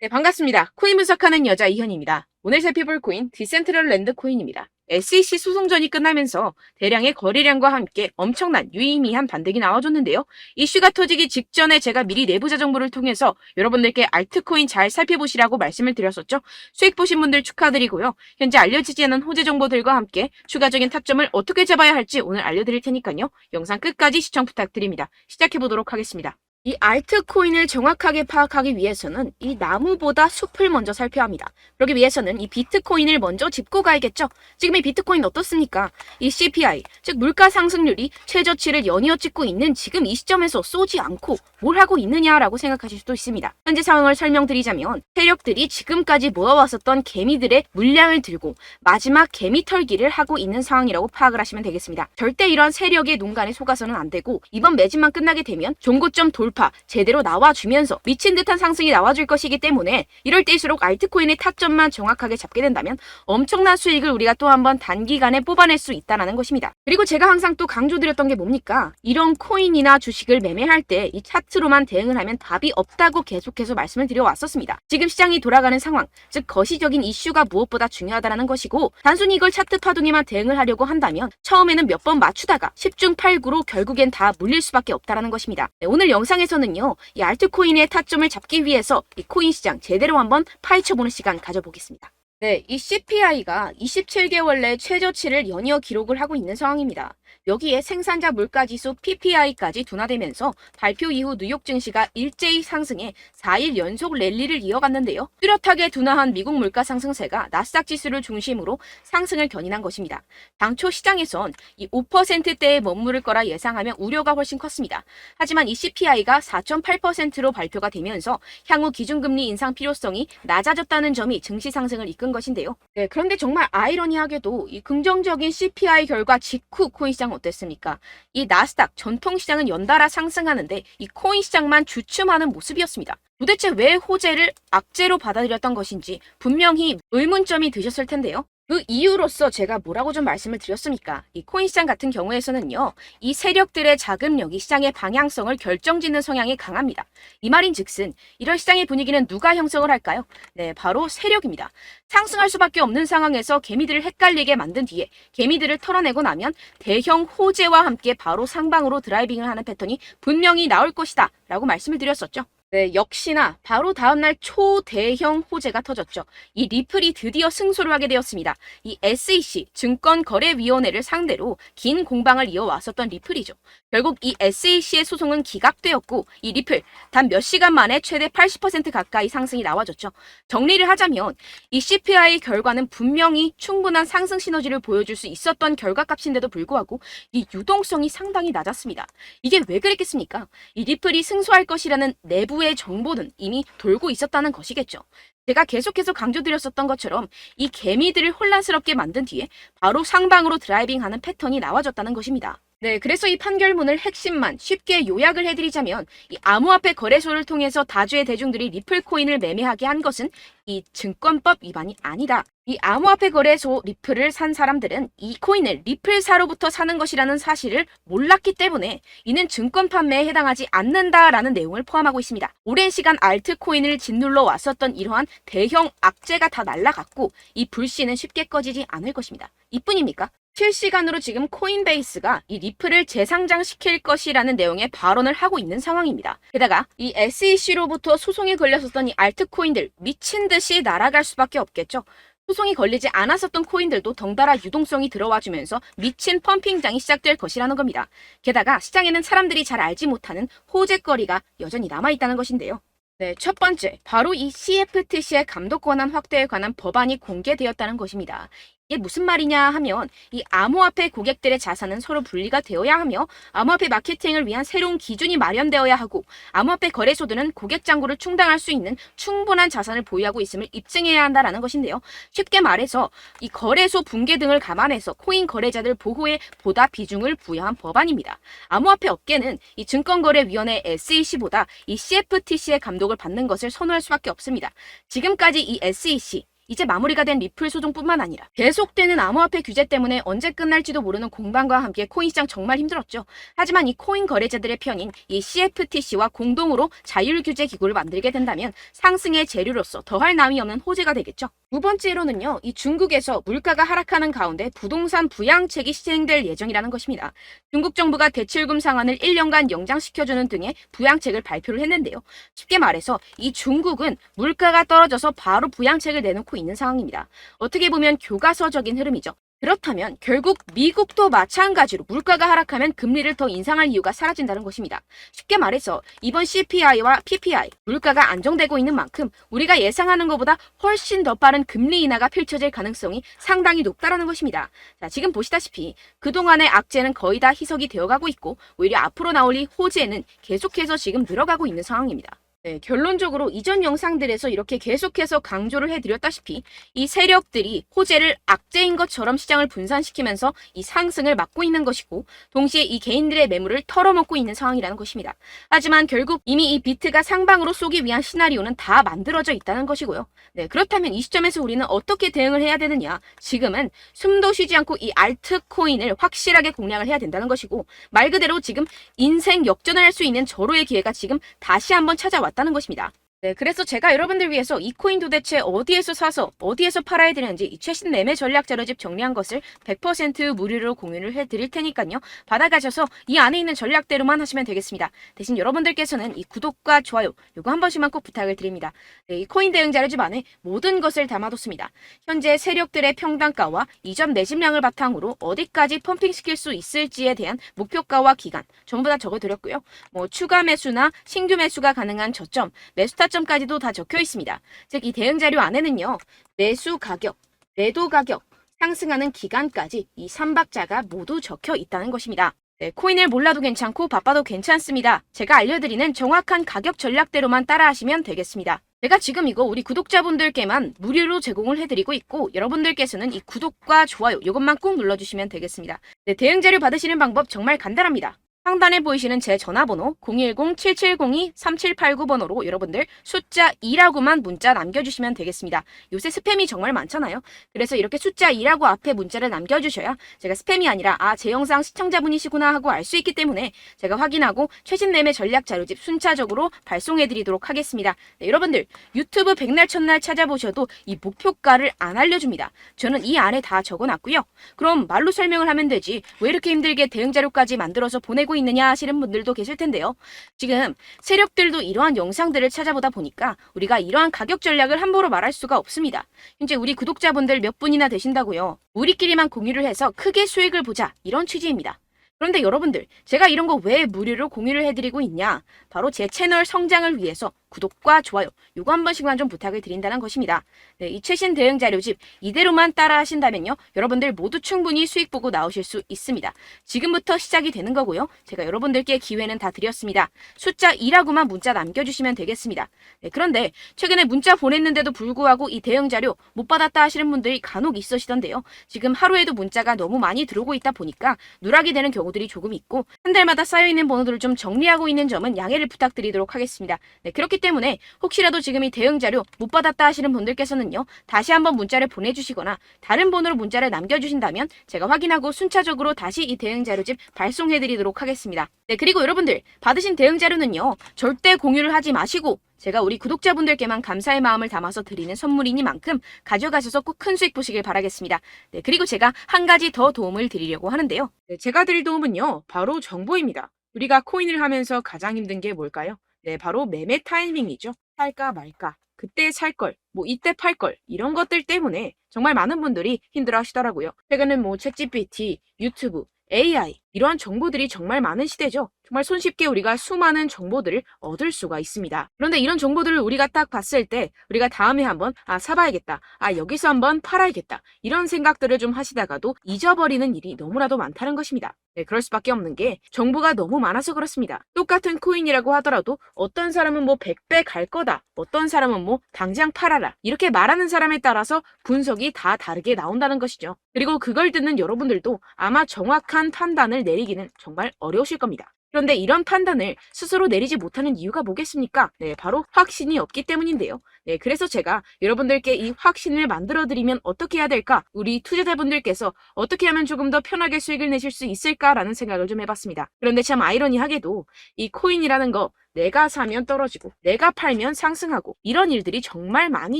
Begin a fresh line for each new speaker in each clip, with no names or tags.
네, 반갑습니다. 코인 분석하는 여자 이현입니다. 오늘 살펴볼 코인 디센트럴랜드 코인입니다. SEC 소송전이 끝나면서 대량의 거래량과 함께 엄청난 유의미한 반등이 나와줬는데요. 이슈가 터지기 직전에 제가 미리 내부자 정보를 통해서 여러분들께 알트코인 잘 살펴보시라고 말씀을 드렸었죠. 수익 보신 분들 축하드리고요. 현재 알려지지 않은 호재 정보들과 함께 추가적인 타점을 어떻게 잡아야 할지 오늘 알려드릴 테니까요. 영상 끝까지 시청 부탁드립니다. 시작해보도록 하겠습니다. 이 알트코인을 정확하게 파악하기 위해서는 이 나무보다 숲을 먼저 살펴야 합니다. 그러기 위해서는 이 비트코인을 먼저 짚고 가야겠죠. 지금 이 비트코인 어떻습니까? 이 CPI, 즉 물가 상승률이 최저치를 연이어 찍고 있는 지금 이 시점에서 쏘지 않고 뭘 하고 있느냐라고 생각하실 수도 있습니다. 현재 상황을 설명드리자면 세력들이 지금까지 모아왔었던 개미들의 물량을 들고 마지막 개미 털기를 하고 있는 상황이라고 파악을 하시면 되겠습니다. 절대 이런 세력의 농간에 속아서는 안 되고 이번 매집만 끝나게 되면 종고점 돌파 제대로 나와주면서 미친 듯한 상승이 나와줄 것이기 때문에 이럴 때일수록 알트코인의 타점만 정확하게 잡게 된다면 엄청난 수익을 우리가 또 한번 단기간에 뽑아낼 수 있다는 것입니다. 그리고 제가 항상 또 강조드렸던 게 뭡니까? 이런 코인이나 주식을 매매할 때 이 차트로만 대응을 하면 답이 없다고 계속해서 말씀을 드려왔었습니다. 지금 시장이 돌아가는 상황, 즉 거시적인 이슈가 무엇보다 중요하다는 것이고 단순히 이걸 차트 파동에만 대응을 하려고 한다면 처음에는 몇 번 맞추다가 10중 8구로 결국엔 다 물릴 수밖에 없다는 것입니다. 오늘 영상에서는요, 이 알트코인의 타점을 잡기 위해서 이 코인 시장 제대로 한번 파헤쳐보는 시간 가져보겠습니다. 네, 이 CPI가 27개월 내 최저치를 연이어 기록을 하고 있는 상황입니다. 여기에 생산자 물가지수 PPI까지 둔화되면서 발표 이후 뉴욕 증시가 일제히 상승해 4일 연속 랠리를 이어갔는데요. 뚜렷하게 둔화한 미국 물가 상승세가 나스닥 지수를 중심으로 상승을 견인한 것입니다. 당초 시장에선 이 5%대에 머무를 거라 예상하며 우려가 훨씬 컸습니다. 하지만 이 CPI가 4.8%로 발표가 되면서 향후 기준금리 인상 필요성이 낮아졌다는 점이 증시 상승을 이끈 것인데요. 네, 그런데 정말 아이러니하게도 이 긍정적인 CPI 결과 직후 코인 시장 어땠습니까? 이 나스닥 전통시장은 연달아 상승하는데 이 코인 시장만 주춤하는 모습이었습니다. 도대체 왜 호재를 악재로 받아들였던 것인지 분명히 의문점이 드셨을 텐데요. 그 이유로서 제가 뭐라고 좀 말씀을 드렸습니까? 이 코인 시장 같은 경우에서는요, 이 세력들의 자금력이 시장의 방향성을 결정짓는 성향이 강합니다. 이 말인즉슨 이런 시장의 분위기는 누가 형성을 할까요? 네, 바로 세력입니다. 상승할 수밖에 없는 상황에서 개미들을 헷갈리게 만든 뒤에 개미들을 털어내고 나면 대형 호재와 함께 바로 상방으로 드라이빙을 하는 패턴이 분명히 나올 것이다 라고 말씀을 드렸었죠. 네, 역시나 바로 다음날 초대형 호재가 터졌죠. 이 리플이 드디어 승소를 하게 되었습니다. 이 SEC 증권거래위원회를 상대로 긴 공방을 이어왔었던 리플이죠. 결국 이 SEC의 소송은 기각되었고 이 리플 단 몇 시간 만에 최대 80% 가까이 상승이 나와줬죠. 정리를 하자면 이 CPI 결과는 분명히 충분한 상승 시너지를 보여줄 수 있었던 결과값인데도 불구하고 이 유동성이 상당히 낮았습니다. 이게 왜 그랬겠습니까? 이 리플이 승소할 것이라는 내부의 정보는 이미 돌고 있었다는 것이겠죠. 제가 계속해서 강조드렸었던 것처럼 이 개미들을 혼란스럽게 만든 뒤에 바로 상방으로 드라이빙하는 패턴이 나와졌다는 것입니다. 네, 그래서 이 판결문을 핵심만 쉽게 요약을 해드리자면 이 암호화폐 거래소를 통해서 다주의 대중들이 리플 코인을 매매하게 한 것은 이 증권법 위반이 아니다. 이 암호화폐 거래소 리플을 산 사람들은 이 코인을 리플사로부터 사는 것이라는 사실을 몰랐기 때문에 이는 증권 판매에 해당하지 않는다라는 내용을 포함하고 있습니다. 오랜 시간 알트코인을 짓눌러 왔었던 이러한 대형 악재가 다 날아갔고 이 불씨는 쉽게 꺼지지 않을 것입니다. 이뿐입니까? 실시간으로 지금 코인베이스가 이 리플을 재상장시킬 것이라는 내용의 발언을 하고 있는 상황입니다. 게다가 이 SEC로부터 소송에 걸렸었던 이 알트코인들 미친 듯이 날아갈 수밖에 없겠죠. 소송이 걸리지 않았었던 코인들도 덩달아 유동성이 들어와주면서 미친 펌핑장이 시작될 것이라는 겁니다. 게다가 시장에는 사람들이 잘 알지 못하는 호재거리가 여전히 남아있다는 것인데요. 네, 첫 번째, 바로 이 CFTC의 감독 권한 확대에 관한 법안이 공개되었다는 것입니다. 이게 무슨 말이냐 하면 이 암호화폐 고객들의 자산은 서로 분리가 되어야 하며 암호화폐 마케팅을 위한 새로운 기준이 마련되어야 하고 암호화폐 거래소들은 고객 잔고를 충당할 수 있는 충분한 자산을 보유하고 있음을 입증해야 한다는 것인데요. 쉽게 말해서 이 거래소 붕괴 등을 감안해서 코인 거래자들 보호에 보다 비중을 부여한 법안입니다. 암호화폐 업계는 이 증권거래위원회 SEC보다 이 CFTC의 감독을 받는 것을 선호할 수밖에 없습니다. 지금까지 이 SEC 이제 마무리가 된 리플 소송뿐만 아니라 계속되는 암호화폐 규제 때문에 언제 끝날지도 모르는 공방과 함께 코인 시장 정말 힘들었죠. 하지만 이 코인 거래자들의 편인 이 CFTC와 공동으로 자율규제 기구를 만들게 된다면 상승의 재료로서 더할 나위 없는 호재가 되겠죠. 두 번째로는요, 이 중국에서 물가가 하락하는 가운데 부동산 부양책이 시행될 예정이라는 것입니다. 중국 정부가 대출금 상환을 1년간 연장시켜주는 등의 부양책을 발표를 했는데요. 쉽게 말해서 이 중국은 물가가 떨어져서 바로 부양책을 내놓고 있는 상황입니다. 어떻게 보면 교과서적인 흐름이죠. 그렇다면 결국 미국도 마찬가지로 물가가 하락하면 금리를 더 인상할 이유가 사라진다는 것입니다. 쉽게 말해서 이번 CPI와 PPI, 물가가 안정되고 있는 만큼 우리가 예상하는 것보다 훨씬 더 빠른 금리 인하가 펼쳐질 가능성이 상당히 높다는 것입니다. 자, 지금 보시다시피 그동안의 악재는 거의 다 희석이 되어가고 있고 오히려 앞으로 나올 이 호재는 계속해서 지금 늘어가고 있는 상황입니다. 네, 결론적으로 이전 영상들에서 이렇게 계속해서 강조를 해드렸다시피 이 세력들이 호재를 악재인 것처럼 시장을 분산시키면서 이 상승을 막고 있는 것이고 동시에 이 개인들의 매물을 털어먹고 있는 상황이라는 것입니다. 하지만 결국 이미 이 비트가 상방으로 쏘기 위한 시나리오는 다 만들어져 있다는 것이고요. 네, 그렇다면 이 시점에서 우리는 어떻게 대응을 해야 되느냐? 지금은 숨도 쉬지 않고 이 알트코인을 확실하게 공략을 해야 된다는 것이고 말 그대로 지금 인생 역전을 할 수 있는 절호의 기회가 지금 다시 한번 찾아왔다는 것입니다. 네, 그래서 제가 여러분들 위해서 이 코인 도대체 어디에서 사서 어디에서 팔아야 되는지 이 최신 매매 전략 자료집 정리한 것을 100% 무료로 공유를 해드릴 테니까요. 받아가셔서 이 안에 있는 전략대로만 하시면 되겠습니다. 대신 여러분들께서는 이 구독과 좋아요 요거 한 번씩만 꼭 부탁을 드립니다. 네, 이 코인 대응 자료집 안에 모든 것을 담아뒀습니다. 현재 세력들의 평단가와 이전 매집량을 바탕으로 어디까지 펌핑시킬 수 있을지에 대한 목표가와 기간 전부 다 적어드렸고요. 뭐 추가 매수나 신규 매수가 가능한 저점, 매수 타점까지도 다 적혀 있습니다. 즉 이 대응 자료 안에는요. 매수 가격, 매도 가격, 상승하는 기간까지 이 3박자가 모두 적혀 있다는 것입니다. 네, 코인을 몰라도 괜찮고 바빠도 괜찮습니다. 제가 알려드리는 정확한 가격 전략대로만 따라하시면 되겠습니다. 제가 지금 이거 우리 구독자분들께만 무료로 제공을 해드리고 있고 여러분들께서는 이 구독과 좋아요 이것만 꼭 눌러주시면 되겠습니다. 네, 대응 자료 받으시는 방법 정말 간단합니다. 상단에 보이시는 제 전화번호 010-7702-3789번호로 여러분들 숫자 2라고만 문자 남겨주시면 되겠습니다. 요새 스팸이 정말 많잖아요. 그래서 이렇게 숫자 2라고 앞에 문자를 남겨주셔야 제가 스팸이 아니라 제 영상 시청자분이시구나 하고 알 수 있기 때문에 제가 확인하고 최신 매매 전략 자료집 순차적으로 발송해드리도록 하겠습니다. 네, 여러분들 유튜브 백날 첫날 찾아보셔도 이 목표가를 안 알려줍니다. 저는 이 안에 다 적어놨고요. 그럼 말로 설명을 하면 되지 왜 이렇게 힘들게 대응 자료까지 만들어서 보내고 있느냐 하시는 분들도 계실 텐데요. 지금 세력들도 이러한 영상들을 찾아보다 보니까 우리가 이러한 가격 전략을 함부로 말할 수가 없습니다. 현재 우리 구독자분들 몇 분이나 되신다고요. 우리끼리만 공유를 해서 크게 수익을 보자 이런 취지입니다. 그런데 여러분들 제가 이런 거 왜 무료로 공유를 해드리고 있냐? 바로 제 채널 성장을 위해서 구독과 좋아요 요거 한 번씩만 좀 부탁을 드린다는 것입니다. 네, 이 최신 대응 자료집 이대로만 따라 하신다면요. 여러분들 모두 충분히 수익 보고 나오실 수 있습니다. 지금부터 시작이 되는 거고요. 제가 여러분들께 기회는 다 드렸습니다. 숫자 2라고만 문자 남겨주시면 되겠습니다. 네, 그런데 최근에 문자 보냈는데도 불구하고 이 대응 자료 못 받았다 하시는 분들이 간혹 있으시던데요. 지금 하루에도 문자가 너무 많이 들어오고 있다 보니까 누락이 되는 경우들이 조금 있고 한 달마다 쌓여있는 번호들을 좀 정리하고 있는 점은 양해를 부탁드리도록 하겠습니다. 네, 그렇기 때문에 혹시라도 지금 이 대응 자료 못 받았다 하시는 분들께서는요. 다시 한번 문자를 보내주시거나 다른 번호로 문자를 남겨주신다면 제가 확인하고 순차적으로 다시 이 대응 자료집 발송해드리도록 하겠습니다. 네, 그리고 여러분들 받으신 대응 자료는요. 절대 공유를 하지 마시고 제가 우리 구독자분들께만 감사의 마음을 담아서 드리는 선물이니만큼 가져가셔서 꼭 큰 수익 보시길 바라겠습니다. 네, 그리고 제가 한 가지 더 도움을 드리려고 하는데요. 네, 제가 드릴 도움은요. 바로 정보입니다. 우리가 코인을 하면서 가장 힘든 게 뭘까요? 네, 바로 매매 타이밍이죠. 살까 말까, 그때 살 걸, 뭐 이때 팔 걸, 이런 것들 때문에 정말 많은 분들이 힘들어 하시더라고요. 최근엔 뭐 챗GPT, 유튜브, AI 이러한 정보들이 정말 많은 시대죠. 정말 손쉽게 우리가 수많은 정보들을 얻을 수가 있습니다. 그런데 이런 정보들을 우리가 딱 봤을 때 우리가 다음에 한번 사봐야겠다. 여기서 한번 팔아야겠다. 이런 생각들을 좀 하시다가도 잊어버리는 일이 너무나도 많다는 것입니다. 네, 그럴 수밖에 없는 게 정보가 너무 많아서 그렇습니다. 똑같은 코인이라고 하더라도 어떤 사람은 뭐 100배 갈 거다. 어떤 사람은 뭐 당장 팔아라. 이렇게 말하는 사람에 따라서 분석이 다 다르게 나온다는 것이죠. 그리고 그걸 듣는 여러분들도 아마 정확한 판단을 내리기는 정말 어려우실 겁니다. 그런데 이런 판단을 스스로 내리지 못하는 이유가 뭐겠습니까? 네, 바로 확신이 없기 때문인데요. 네, 그래서 제가 여러분들께 이 확신을 만들어드리면 어떻게 해야 될까? 우리 투자자분들께서 어떻게 하면 조금 더 편하게 수익을 내실 수 있을까라는 생각을 좀 해봤습니다. 그런데 참 아이러니하게도 이 코인이라는 거 내가 사면 떨어지고 내가 팔면 상승하고 이런 일들이 정말 많이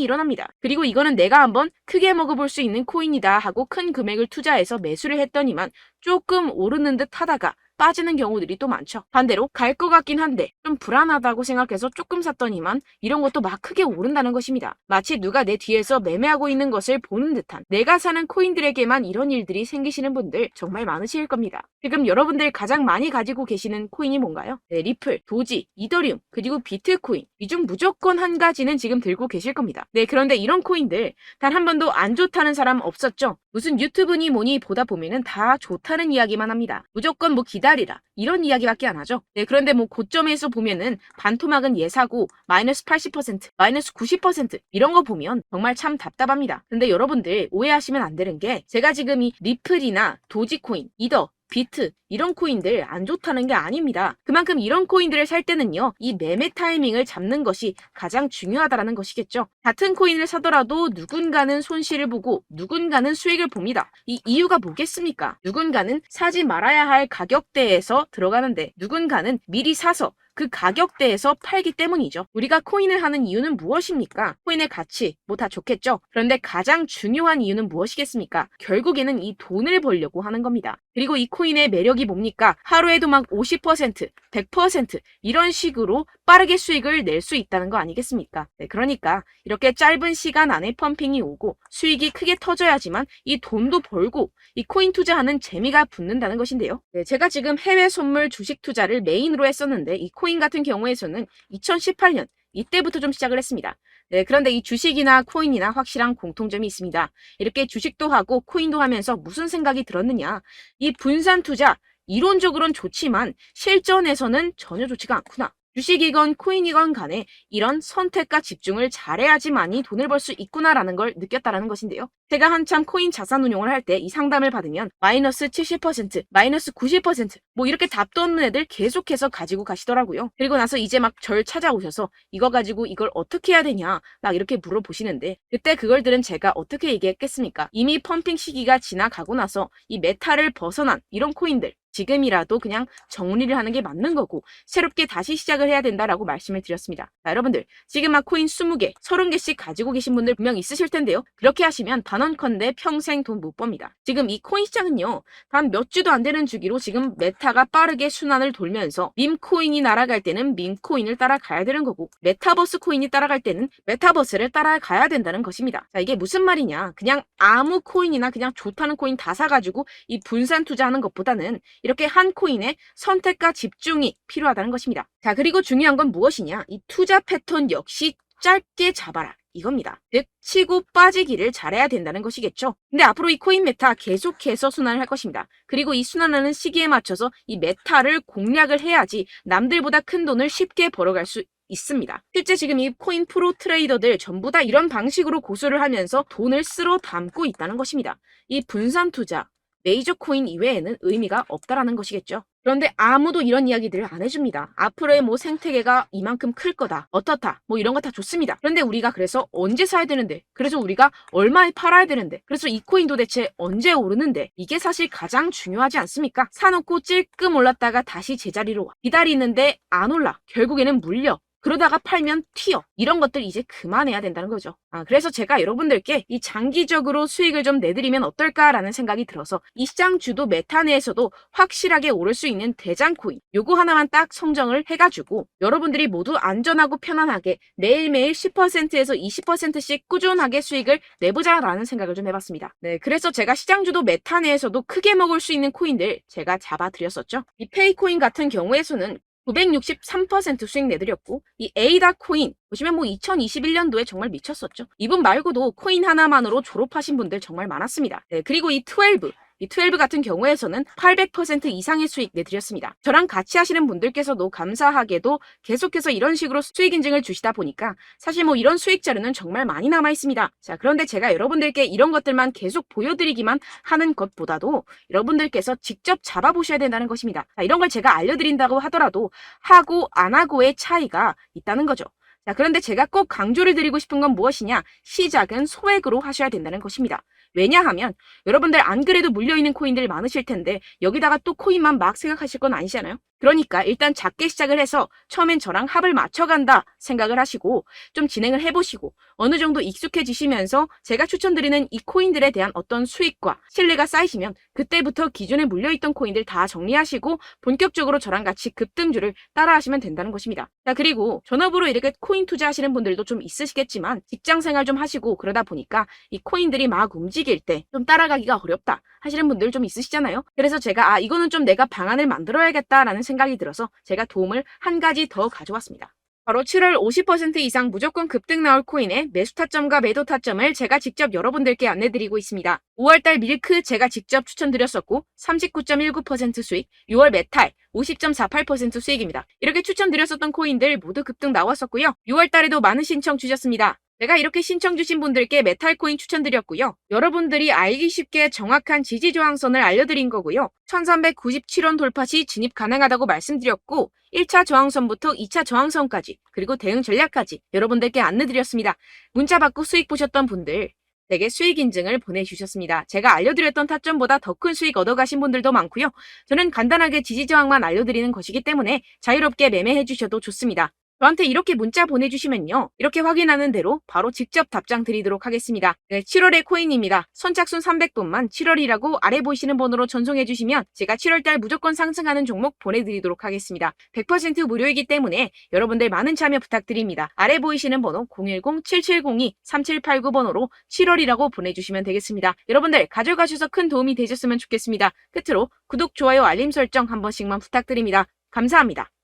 일어납니다. 그리고 이거는 내가 한번 크게 먹어볼 수 있는 코인이다 하고 큰 금액을 투자해서 매수를 했더니만 조금 오르는 듯 하다가 빠지는 경우들이 또 많죠. 반대로 갈 것 같긴 한데 좀 불안하다고 생각해서 조금 샀더니만 이런 것도 막 크게 오른다는 것입니다. 마치 누가 내 뒤에서 매매하고 있는 것을 보는 듯한, 내가 사는 코인들에게만 이런 일들이 생기시는 분들 정말 많으실 겁니다. 지금 여러분들 가장 많이 가지고 계시는 코인이 뭔가요? 네, 리플, 도지, 이더리움, 그리고 비트코인. 이 중 무조건 한 가지는 지금 들고 계실 겁니다. 네, 그런데 이런 코인들 단 한 번도 안 좋다는 사람 없었죠? 무슨 유튜브니 뭐니 보다 보면은 다 좋다는 이야기만 합니다. 무조건 뭐 기다리라 이런 이야기밖에 안 하죠. 네, 그런데 뭐 고점에서 보면은 반토막은 예사고 마이너스 80%, 마이너스 90% 이런 거 보면 정말 참 답답합니다. 근데 여러분들 오해하시면 안 되는 게, 제가 지금 이 리플이나 도지코인, 이더, 비트 이런 코인들 안 좋다는 게 아닙니다. 그만큼 이런 코인들을 살 때는요, 이 매매 타이밍을 잡는 것이 가장 중요하다는 것이겠죠. 같은 코인을 사더라도 누군가는 손실을 보고 누군가는 수익을 봅니다. 이 이유가 뭐겠습니까? 누군가는 사지 말아야 할 가격대에서 들어가는데 누군가는 미리 사서 그 가격대에서 팔기 때문이죠. 우리가 코인을 하는 이유는 무엇입니까? 코인의 가치, 뭐 다 좋겠죠. 그런데 가장 중요한 이유는 무엇이겠습니까? 결국에는 이 돈을 벌려고 하는 겁니다. 그리고 이 코인의 매력이 뭡니까? 하루에도 막 50%, 100% 이런 식으로 빠르게 수익을 낼 수 있다는 거 아니겠습니까? 네, 그러니까 이렇게 짧은 시간 안에 펌핑이 오고 수익이 크게 터져야지만 이 돈도 벌고 이 코인 투자하는 재미가 붙는다는 것인데요. 네, 제가 지금 해외 선물 주식 투자를 메인으로 했었는데 이 코인 같은 경우에서는 2018년 이때부터 좀 시작을 했습니다. 네, 그런데 이 주식이나 코인이나 확실한 공통점이 있습니다. 이렇게 주식도 하고 코인도 하면서 무슨 생각이 들었느냐? 이 분산 투자, 이론적으로는 좋지만 실전에서는 전혀 좋지가 않구나. 주식이건 코인이건 간에 이런 선택과 집중을 잘해야지만이 돈을 벌 수 있구나라는 걸 느꼈다라는 것인데요. 제가 한참 코인 자산 운용을 할 때 이 상담을 받으면 마이너스 70%, 마이너스 90%, 뭐 이렇게 답도 없는 애들 계속해서 가지고 가시더라고요. 그리고 나서 이제 막 절 찾아오셔서 이거 가지고 이걸 어떻게 해야 되냐 막 이렇게 물어보시는데, 그때 그걸 들은 제가 어떻게 얘기했겠습니까? 이미 펌핑 시기가 지나가고 나서 이 메타를 벗어난 이런 코인들, 지금이라도 그냥 정리를 하는 게 맞는 거고 새롭게 다시 시작을 해야 된다라고 말씀을 드렸습니다. 자, 여러분들 지금 막 코인 20개, 30개씩 가지고 계신 분들 분명 있으실 텐데요. 그렇게 하시면 단언컨대 평생 돈 못 법니다. 지금 이 코인 시장은요, 단 몇 주도 안 되는 주기로 지금 메타가 빠르게 순환을 돌면서 밈코인이 날아갈 때는 밈코인을 따라가야 되는 거고, 메타버스 코인이 따라갈 때는 메타버스를 따라가야 된다는 것입니다. 자, 이게 무슨 말이냐? 그냥 아무 코인이나 그냥 좋다는 코인 다 사가지고 이 분산 투자하는 것보다는 이렇게 한 코인에 선택과 집중이 필요하다는 것입니다. 자, 그리고 중요한 건 무엇이냐? 이 투자 패턴 역시 짧게 잡아라. 이겁니다. 즉 치고 빠지기를 잘해야 된다는 것이겠죠. 근데 앞으로 이 코인 메타 계속해서 순환을 할 것입니다. 그리고 이 순환하는 시기에 맞춰서 이 메타를 공략을 해야지 남들보다 큰 돈을 쉽게 벌어갈 수 있습니다. 실제 지금 이 코인 프로 트레이더들 전부 다 이런 방식으로 고수를 하면서 돈을 쓸어 담고 있다는 것입니다. 이 분산 투자, 메이저 코인 이외에는 의미가 없다라는 것이겠죠. 그런데 아무도 이런 이야기들을 안 해줍니다. 앞으로의 뭐 생태계가 이만큼 클 거다, 어떻다, 뭐 이런 거 다 좋습니다. 그런데 우리가 그래서 언제 사야 되는데, 그래서 우리가 얼마에 팔아야 되는데, 그래서 이 코인 도대체 언제 오르는데, 이게 사실 가장 중요하지 않습니까? 사놓고 찔끔 올랐다가 다시 제자리로 와. 기다리는데 안 올라. 결국에는 물려. 그러다가 팔면 튀어. 이런 것들 이제 그만해야 된다는 거죠. 그래서 제가 여러분들께 이 장기적으로 수익을 좀 내드리면 어떨까라는 생각이 들어서 이 시장 주도 메타 내에서도 확실하게 오를 수 있는 대장 코인, 요거 하나만 딱 선정을 해가지고 여러분들이 모두 안전하고 편안하게 매일매일 10%에서 20%씩 꾸준하게 수익을 내보자라는 생각을 좀 해봤습니다. 네, 그래서 제가 시장 주도 메타 내에서도 크게 먹을 수 있는 코인들 제가 잡아드렸었죠. 이 페이코인 같은 경우에서는 963% 수익 내드렸고, 이 에이다 코인 보시면 뭐 2021년도에 정말 미쳤었죠. 이분 말고도 코인 하나만으로 졸업하신 분들 정말 많았습니다. 네, 그리고 이 12, 이 12 같은 경우에서는 800% 이상의 수익 내드렸습니다. 저랑 같이 하시는 분들께서도 감사하게도 계속해서 이런 식으로 수익 인증을 주시다 보니까 사실 뭐 이런 수익 자료는 정말 많이 남아 있습니다. 자, 그런데 제가 여러분들께 이런 것들만 계속 보여드리기만 하는 것보다도 여러분들께서 직접 잡아보셔야 된다는 것입니다. 자, 이런 걸 제가 알려드린다고 하더라도 하고 안 하고의 차이가 있다는 거죠. 자, 그런데 제가 꼭 강조를 드리고 싶은 건 무엇이냐? 시작은 소액으로 하셔야 된다는 것입니다. 왜냐하면 여러분들 안 그래도 물려있는 코인들 많으실 텐데 여기다가 또 코인만 막 생각하실 건 아니잖아요. 그러니까 일단 작게 시작을 해서 처음엔 저랑 합을 맞춰간다 생각을 하시고 좀 진행을 해보시고 어느 정도 익숙해지시면서 제가 추천드리는 이 코인들에 대한 어떤 수익과 신뢰가 쌓이시면 그때부터 기존에 물려있던 코인들 다 정리하시고 본격적으로 저랑 같이 급등주를 따라하시면 된다는 것입니다. 자, 그리고 전업으로 이렇게 코인 투자하시는 분들도 좀 있으시겠지만 직장생활 좀 하시고 그러다 보니까 이 코인들이 막 움직일 때 좀 따라가기가 어렵다 하시는 분들 좀 있으시잖아요. 그래서 제가 이거는 좀 내가 방안을 만들어야겠다라는 생각이 들어서 제가 도움을 한 가지 더 가져왔습니다. 바로 7월 50% 이상 무조건 급등 나올 코인의 매수 타점과 매도 타점을 제가 직접 여러분들께 안내드리고 있습니다. 5월달 밀크 제가 직접 추천드렸었고 39.19% 수익, 6월 메탈 50.48% 수익입니다. 이렇게 추천드렸었던 코인들 모두 급등 나왔었고요. 6월달에도 많은 신청 주셨습니다. 제가 이렇게 신청 주신 분들께 메탈코인 추천드렸고요. 여러분들이 알기 쉽게 정확한 지지저항선을 알려드린 거고요. 1397원 돌파 시 진입 가능하다고 말씀드렸고 1차 저항선부터 2차 저항선까지 그리고 대응 전략까지 여러분들께 안내드렸습니다. 문자 받고 수익 보셨던 분들 댁에 수익 인증을 보내주셨습니다. 제가 알려드렸던 타점보다 더 큰 수익 얻어가신 분들도 많고요. 저는 간단하게 지지저항만 알려드리는 것이기 때문에 자유롭게 매매해 주셔도 좋습니다. 저한테 이렇게 문자 보내주시면요. 이렇게 확인하는 대로 바로 직접 답장 드리도록 하겠습니다. 네, 7월의 코인입니다. 선착순 300분만 7월이라고 아래 보이시는 번호로 전송해주시면 제가 7월달 무조건 상승하는 종목 보내드리도록 하겠습니다. 100% 무료이기 때문에 여러분들 많은 참여 부탁드립니다. 아래 보이시는 번호 010-7702-3789번호로 7월이라고 보내주시면 되겠습니다. 여러분들 가져가셔서 큰 도움이 되셨으면 좋겠습니다. 끝으로 구독, 좋아요, 알림 설정 한 번씩만 부탁드립니다. 감사합니다.